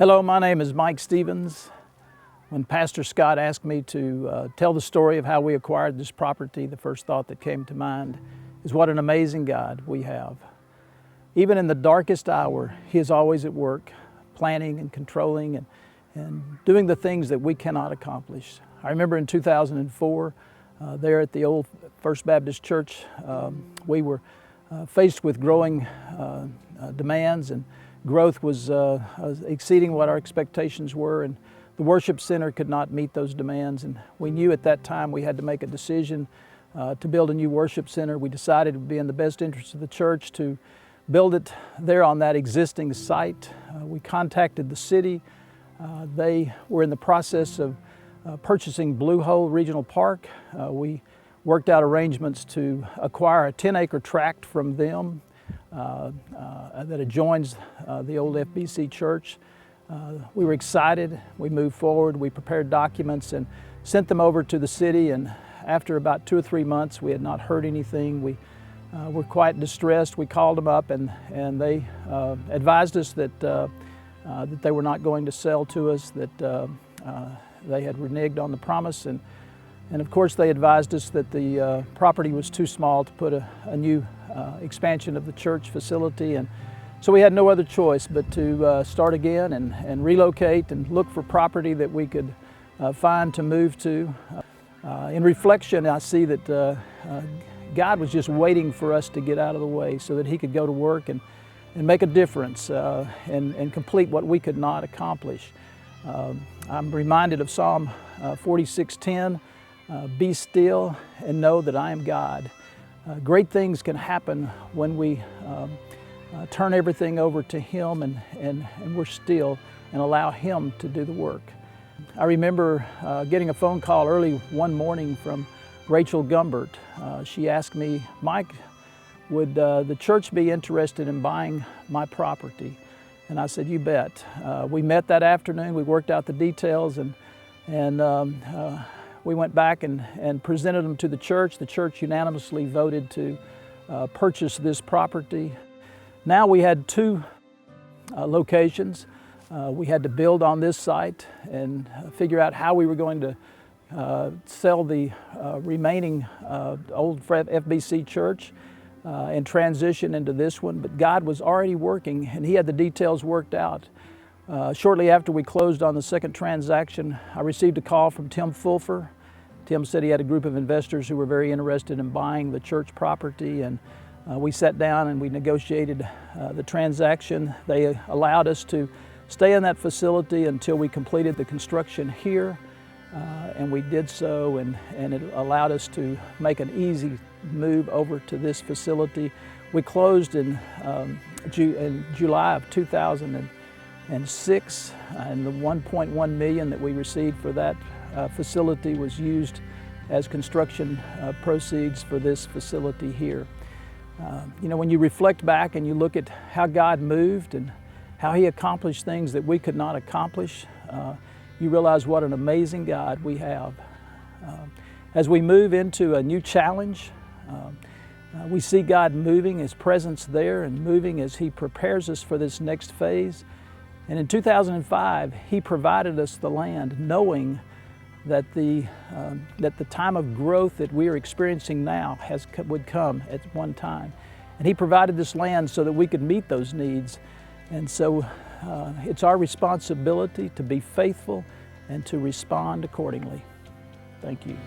Hello, my name is Mike Stevens. When Pastor Scott asked me to tell the story of how we acquired this property, the first thought that came to mind is what an amazing God we have. Even in the darkest hour, He is always at work, planning and controlling and doing the things that we cannot accomplish. I remember in 2004, there at the old First Baptist Church, we were faced with growing demands, and growth was exceeding what our expectations were, and the worship center could not meet those demands. And we knew at that time we had to make a decision to build a new worship center. We decided it would be in the best interest of the church to build it there on that existing site. We contacted the city. They were in the process of purchasing Blue Hole Regional Park. We worked out arrangements to acquire a 10-acre tract from them that adjoins the old FBC church. We were excited. We moved forward. We prepared documents and sent them over to the city, and after about 2 or 3 months we had not heard anything. We were quite distressed. We called them up, and they advised us that they were not going to sell to us, that they had reneged on the promise, and of course they advised us that the property was too small to put a new expansion of the church facility, and so we had no other choice but to start again and relocate and look for property that we could find to move to. In reflection, I see that God was just waiting for us to get out of the way so that He could go to work and make a difference and complete what we could not accomplish. I'm reminded of Psalm 46:10, be still and know that I am God. Great things can happen when we turn everything over to Him and we're still and allow Him to do the work. I remember getting a phone call early one morning from Rachel Gumbert. She asked me, Mike, would the church be interested in buying my property? And I said, you bet. We met that afternoon. We worked out the details, and we went back and presented them to the church. The church unanimously voted to purchase this property. Now we had two locations. We had to build on this site and figure out how we were going to sell the remaining old FBC church and transition into this one. But God was already working, and He had the details worked out. Shortly after we closed on the second transaction, I received a call from Tim Fulfer. Tim said he had a group of investors who were very interested in buying the church property, and we sat down and we negotiated the transaction. They allowed us to stay in that facility until we completed the construction here, and we did so, and it allowed us to make an easy move over to this facility. We closed in July of 2006, and the $1.1 million that we received for that facility was used as construction proceeds for this facility here. You know, when you reflect back and you look at how God moved and how He accomplished things that we could not accomplish, you realize what an amazing God we have. As we move into a new challenge, we see God moving, His presence there, and moving as He prepares us for this next phase. And in 2005, He provided us the land, knowing that the time of growth that we are experiencing now would come at one time. And He provided this land so that we could meet those needs. And so it's our responsibility to be faithful and to respond accordingly. Thank you.